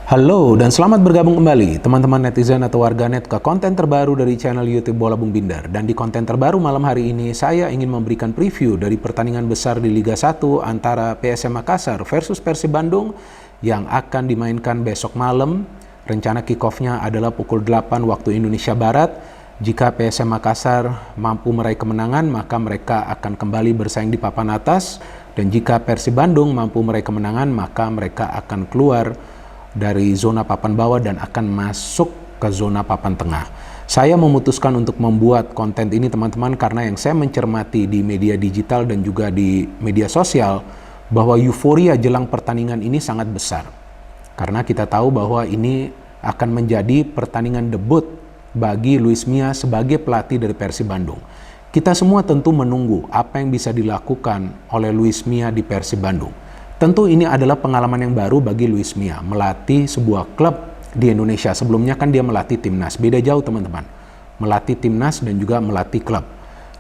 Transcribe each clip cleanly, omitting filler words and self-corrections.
Halo dan selamat bergabung kembali teman-teman netizen atau warganet ke konten terbaru dari channel YouTube Bola Bung Binder. Dan di konten terbaru malam hari ini saya ingin memberikan preview dari pertandingan besar di Liga 1 antara PSM Makassar versus Persib Bandung yang akan dimainkan besok malam. Rencana kick-off-nya adalah pukul 8 waktu Indonesia Barat. Jika PSM Makassar mampu meraih kemenangan, maka mereka akan kembali bersaing di papan atas. Dan jika Persib Bandung mampu meraih kemenangan, maka mereka akan keluar dari zona papan bawah dan akan masuk ke zona papan tengah. Saya memutuskan untuk membuat konten ini teman-teman karena yang saya mencermati di media digital dan juga di media sosial bahwa euforia jelang pertandingan ini sangat besar. Karena kita tahu bahwa ini akan menjadi pertandingan debut bagi Luis Mia sebagai pelatih dari Persib Bandung. Kita semua tentu menunggu apa yang bisa dilakukan oleh Luis Mia di Persib Bandung. Tentu ini adalah pengalaman yang baru bagi Luis Mia, melatih sebuah klub di Indonesia. Sebelumnya kan dia melatih timnas, beda jauh teman-teman. Melatih timnas dan juga melatih klub.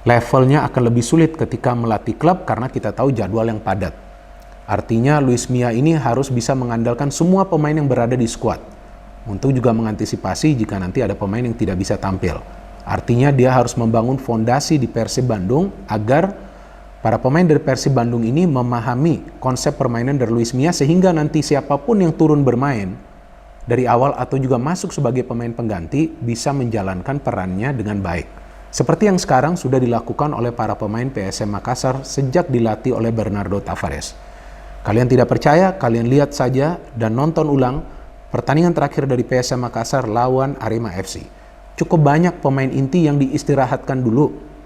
Levelnya akan lebih sulit ketika melatih klub karena kita tahu jadwal yang padat. Artinya Luis Mia ini harus bisa mengandalkan semua pemain yang berada di skuad. Untuk juga mengantisipasi jika nanti ada pemain yang tidak bisa tampil. Artinya dia harus membangun fondasi di Persib Bandung agar para pemain dari Persib Bandung ini memahami konsep permainan dari Luis Mia sehingga nanti siapapun yang turun bermain dari awal atau juga masuk sebagai pemain pengganti bisa menjalankan perannya dengan baik. Seperti yang sekarang sudah dilakukan oleh para pemain PSM Makassar sejak dilatih oleh Bernardo Tavares. Kalian tidak percaya? Kalian lihat saja dan nonton ulang pertandingan terakhir dari PSM Makassar lawan Arema FC. Cukup banyak pemain inti yang diistirahatkan dulu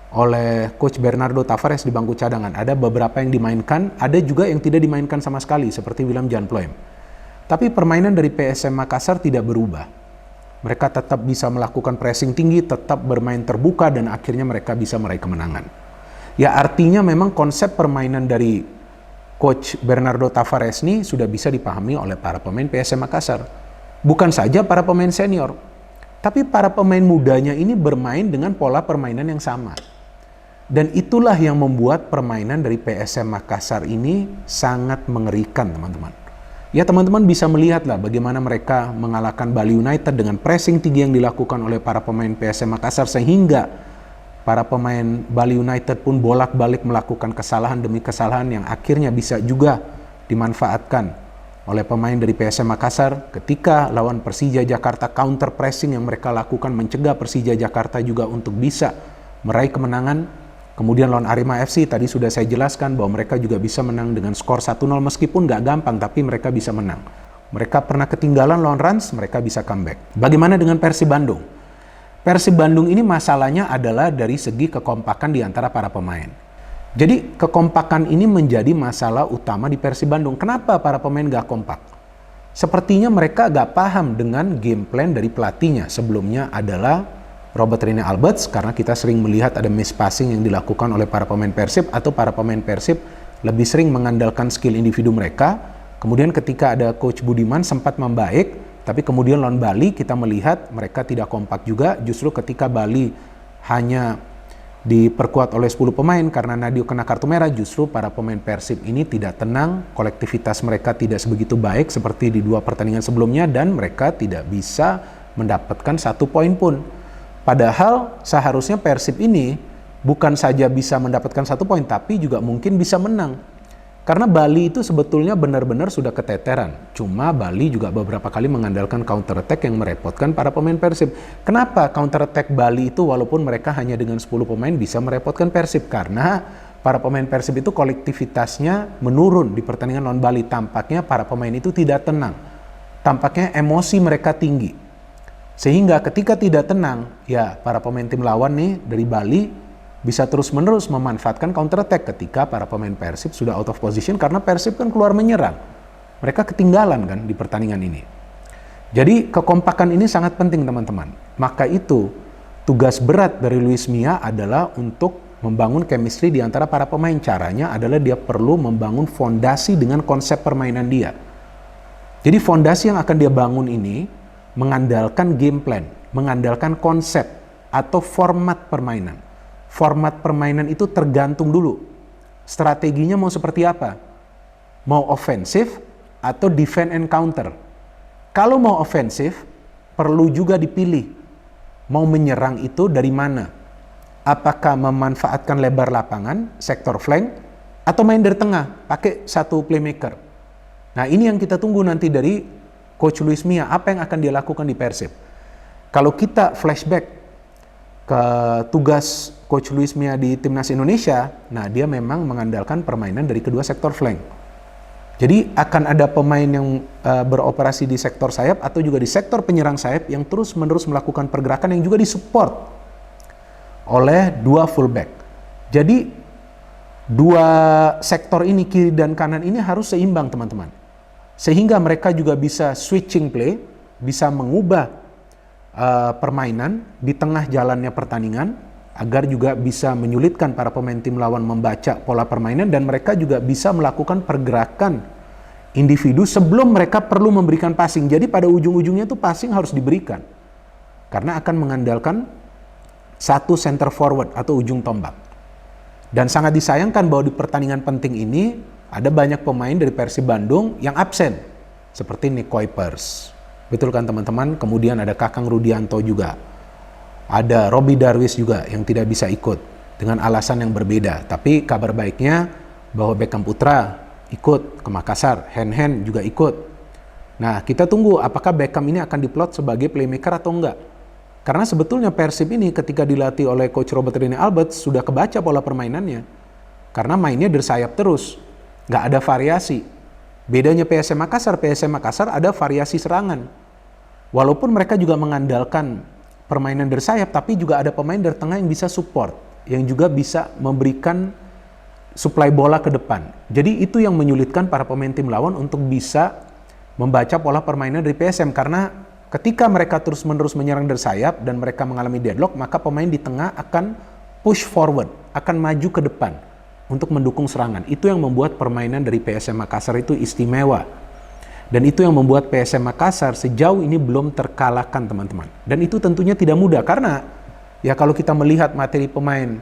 oleh Coach Bernardo Tavares di bangku cadangan. Ada beberapa yang dimainkan, ada juga yang tidak dimainkan sama sekali seperti Willem Jan Ploem. Tapi permainan dari PSM Makassar tidak berubah. Mereka tetap bisa melakukan pressing tinggi, tetap bermain terbuka dan akhirnya mereka bisa meraih kemenangan. Ya artinya memang konsep permainan dari Coach Bernardo Tavares ini sudah bisa dipahami oleh para pemain PSM Makassar. Bukan saja para pemain senior, tapi para pemain mudanya ini bermain dengan pola permainan yang sama. Dan itulah yang membuat permainan dari PSM Makassar ini sangat mengerikan teman-teman. Ya teman-teman bisa melihatlah bagaimana mereka mengalahkan Bali United dengan pressing tinggi yang dilakukan oleh para pemain PSM Makassar sehingga para pemain Bali United pun bolak-balik melakukan kesalahan demi kesalahan yang akhirnya bisa juga dimanfaatkan oleh pemain dari PSM Makassar ketika lawan Persija Jakarta. Counter pressing yang mereka lakukan mencegah Persija Jakarta juga untuk bisa meraih kemenangan. Kemudian lawan Arema FC tadi sudah saya jelaskan bahwa mereka juga bisa menang dengan skor 1-0 meskipun gak gampang tapi mereka bisa menang. Mereka pernah ketinggalan lawan Rans, mereka bisa comeback. Bagaimana dengan Persib Bandung? Persib Bandung ini masalahnya adalah dari segi kekompakan di antara para pemain. Jadi kekompakan ini menjadi masalah utama di Persib Bandung. Kenapa para pemain gak kompak? Sepertinya mereka gak paham dengan game plan dari pelatihnya. Sebelumnya adalah Robert Rene Alberts, karena kita sering melihat ada miss passing yang dilakukan oleh para pemain Persib atau para pemain Persib lebih sering mengandalkan skill individu mereka. Kemudian ketika ada Coach Budiman sempat membaik, tapi kemudian lawan Bali kita melihat mereka tidak kompak juga. Justru ketika Bali hanya diperkuat oleh 10 pemain karena Nadio kena kartu merah, justru para pemain Persib ini tidak tenang, kolektivitas mereka tidak sebegitu baik seperti di 2 pertandingan sebelumnya dan mereka tidak bisa mendapatkan 1 poin pun. Padahal seharusnya Persib ini bukan saja bisa mendapatkan 1 poin tapi juga mungkin bisa menang. Karena Bali itu sebetulnya benar-benar sudah keteteran. Cuma Bali juga beberapa kali mengandalkan counter attack yang merepotkan para pemain Persib. Kenapa counter attack Bali itu walaupun mereka hanya dengan 10 pemain bisa merepotkan Persib? Karena para pemain Persib itu kolektivitasnya menurun di pertandingan lawan Bali. Tampaknya para pemain itu tidak tenang. Tampaknya emosi mereka tinggi. Sehingga ketika tidak tenang, ya para pemain tim lawan nih dari Bali bisa terus-menerus memanfaatkan counter attack ketika para pemain Persib sudah out of position karena Persib kan keluar menyerang. Mereka ketinggalan kan di pertandingan ini. Jadi kekompakan ini sangat penting teman-teman. Maka itu tugas berat dari Luis Mia adalah untuk membangun chemistry di antara para pemain. Caranya adalah dia perlu membangun fondasi dengan konsep permainan dia. Jadi fondasi yang akan dia bangun ini mengandalkan game plan, mengandalkan konsep atau format permainan. Format permainan itu tergantung dulu. Strateginya mau seperti apa? Mau ofensif atau defend and counter? Kalau mau ofensif, perlu juga dipilih. Mau menyerang itu dari mana? Apakah memanfaatkan lebar lapangan, sektor flank, atau main dari tengah, pakai satu playmaker. Nah, ini yang kita tunggu nanti dari Coach Luis Milla, apa yang akan dia lakukan di Persib. Kalau kita flashback ke tugas Coach Luis Milla di Timnas Indonesia, nah dia memang mengandalkan permainan dari kedua sektor flank. Jadi akan ada pemain yang beroperasi di sektor sayap atau juga di sektor penyerang sayap yang terus-menerus melakukan pergerakan yang juga disupport oleh dua fullback. Jadi dua sektor ini, kiri dan kanan ini harus seimbang teman-teman. Sehingga mereka juga bisa switching play, bisa mengubah permainan di tengah jalannya pertandingan, agar juga bisa menyulitkan para pemain tim lawan membaca pola permainan, dan mereka juga bisa melakukan pergerakan individu sebelum mereka perlu memberikan passing. Jadi pada ujung-ujungnya tuh passing harus diberikan, karena akan mengandalkan satu center forward atau ujung tombak. Dan sangat disayangkan bahwa di pertandingan penting ini ada banyak pemain dari Persib Bandung yang absen, seperti Nick Kuipers. Betul kan teman-teman? Kemudian ada Kakang Rudianto juga. Ada Robby Darwish juga yang tidak bisa ikut dengan alasan yang berbeda. Tapi kabar baiknya bahwa Beckham Putra ikut ke Makassar, Hen juga ikut. Nah, kita tunggu apakah Beckham ini akan diplot sebagai playmaker atau enggak. Karena sebetulnya Persib ini ketika dilatih oleh Coach Robert Rene Alberts sudah kebaca pola permainannya. Karena mainnya dari sayap terus, nggak ada variasi. Bedanya PSM Makassar ada variasi serangan. Walaupun mereka juga mengandalkan permainan dari sayap, tapi juga ada pemain dari tengah yang bisa support, yang juga bisa memberikan suplai bola ke depan. Jadi itu yang menyulitkan para pemain tim lawan untuk bisa membaca pola permainan dari PSM, karena ketika mereka terus-menerus menyerang dari sayap dan mereka mengalami deadlock, maka pemain di tengah akan push forward, akan maju ke depan untuk mendukung serangan. Itu yang membuat permainan dari PSM Makassar itu istimewa. Dan itu yang membuat PSM Makassar sejauh ini belum terkalahkan teman-teman. Dan itu tentunya tidak mudah, karena ya kalau kita melihat materi pemain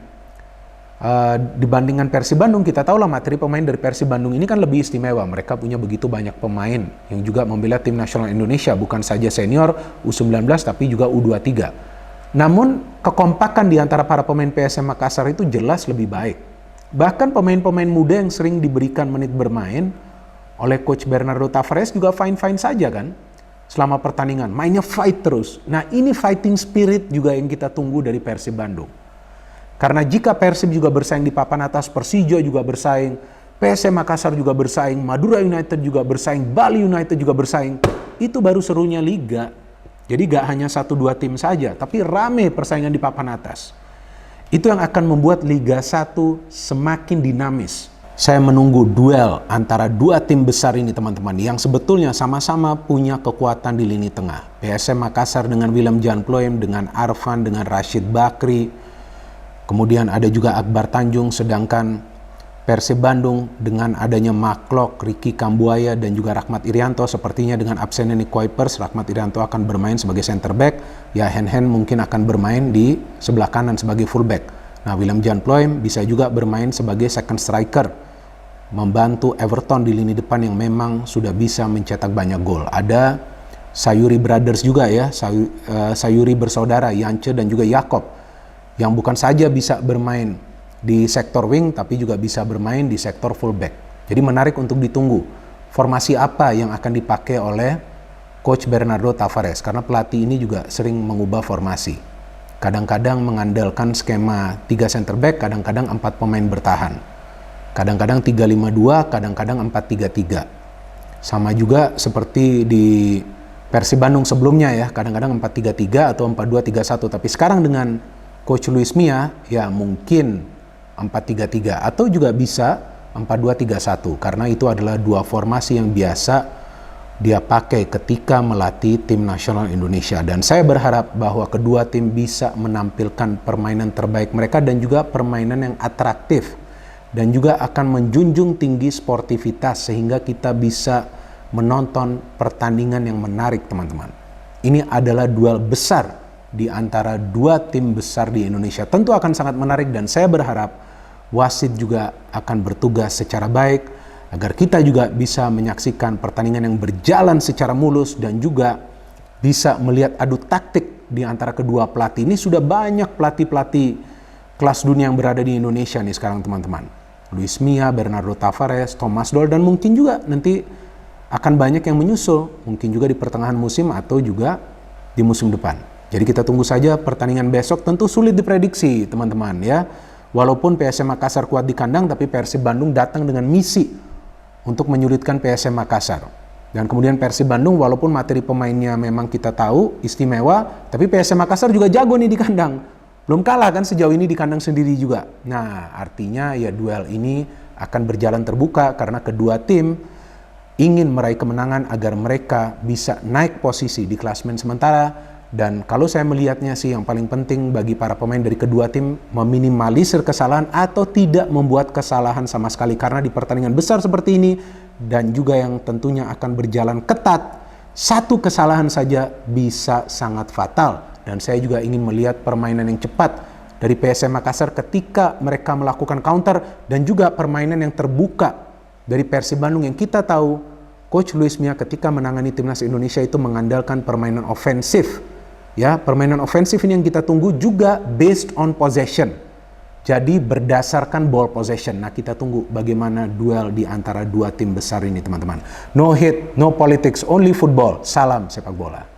dibandingkan Persib Bandung, kita tahu lah materi pemain dari Persib Bandung ini kan lebih istimewa. Mereka punya begitu banyak pemain yang juga membela tim nasional Indonesia, bukan saja senior U19 tapi juga U23. Namun kekompakan di antara para pemain PSM Makassar itu jelas lebih baik. Bahkan pemain-pemain muda yang sering diberikan menit bermain oleh Coach Bernardo Tavares juga fine-fine saja kan selama pertandingan, mainnya fight terus. Nah, ini fighting spirit juga yang kita tunggu dari Persib Bandung. Karena jika Persib juga bersaing di papan atas, Persija juga bersaing, PSM Makassar juga bersaing, Madura United juga bersaing, Bali United juga bersaing, itu baru serunya liga. Jadi gak hanya 1-2 tim saja, tapi rame persaingan di papan atas. Itu yang akan membuat Liga 1 semakin dinamis. Saya menunggu duel antara dua tim besar ini teman-teman, yang sebetulnya sama-sama punya kekuatan di lini tengah. PSM Makassar dengan Willem Jan Ploem, dengan Arfan, dengan Rashid Bakri. Kemudian ada juga Akbar Tanjung, sedangkan Persib Bandung dengan adanya Maklok, Ricky Kambuaya, dan juga Rahmat Irianto, sepertinya dengan absennya Nick Kuipers, Rahmat Irianto akan bermain sebagai center back, ya Hen mungkin akan bermain di sebelah kanan sebagai fullback. Nah, Willem Jan Ploem bisa juga bermain sebagai second striker, membantu Everton di lini depan yang memang sudah bisa mencetak banyak gol. Ada Sayuri Brothers juga ya, Sayuri bersaudara, Yance dan juga Yakob, yang bukan saja bisa bermain di sektor wing, tapi juga bisa bermain di sektor fullback. Jadi menarik untuk ditunggu formasi apa yang akan dipakai oleh Coach Bernardo Tavares, karena pelatih ini juga sering mengubah formasi. Kadang-kadang mengandalkan skema 3 center back, kadang-kadang 4 pemain bertahan. Kadang-kadang 3-5-2, kadang-kadang 4-3-3. Sama juga seperti di Persib Bandung sebelumnya ya, kadang-kadang 4-3-3 atau 4-2-3-1. Tapi sekarang dengan Coach Luis Milla, ya mungkin 4-3-3 atau juga bisa 4-2-3-1, karena itu adalah dua formasi yang biasa dia pakai ketika melatih tim nasional Indonesia. Dan saya berharap bahwa kedua tim bisa menampilkan permainan terbaik mereka dan juga permainan yang atraktif dan juga akan menjunjung tinggi sportivitas sehingga kita bisa menonton pertandingan yang menarik teman-teman. Ini adalah duel besar di antara dua tim besar di Indonesia. Tentu akan sangat menarik dan saya berharap wasit juga akan bertugas secara baik agar kita juga bisa menyaksikan pertandingan yang berjalan secara mulus dan juga bisa melihat adu taktik di antara kedua pelatih. Ini sudah banyak pelatih-pelatih kelas dunia yang berada di Indonesia nih sekarang teman-teman. Luis Mia, Bernardo Tavares, Thomas Doll, dan mungkin juga nanti akan banyak yang menyusul, mungkin juga di pertengahan musim atau juga di musim depan. Jadi kita tunggu saja pertandingan besok. Tentu sulit diprediksi teman-teman ya. Walaupun PSM Makassar kuat di kandang, tapi Persib Bandung datang dengan misi untuk menyulitkan PSM Makassar. Dan kemudian Persib Bandung walaupun materi pemainnya memang kita tahu istimewa, tapi PSM Makassar juga jago nih di kandang. Belum kalah kan sejauh ini di kandang sendiri juga. Nah, artinya ya duel ini akan berjalan terbuka karena kedua tim ingin meraih kemenangan agar mereka bisa naik posisi di klasemen sementara. Dan kalau saya melihatnya sih yang paling penting bagi para pemain dari kedua tim meminimalisir kesalahan atau tidak membuat kesalahan sama sekali. Karena di pertandingan besar seperti ini dan juga yang tentunya akan berjalan ketat, satu kesalahan saja bisa sangat fatal. Dan saya juga ingin melihat permainan yang cepat dari PSM Makassar ketika mereka melakukan counter dan juga permainan yang terbuka dari Persib Bandung yang kita tahu Coach Luis Mia ketika menangani timnas Indonesia itu mengandalkan permainan ofensif. Ya, permainan ofensif ini yang kita tunggu juga based on possession. Jadi berdasarkan ball possession. Nah, kita tunggu bagaimana duel di antara dua tim besar ini, teman-teman. No hate, no politics, only football. Salam sepak bola.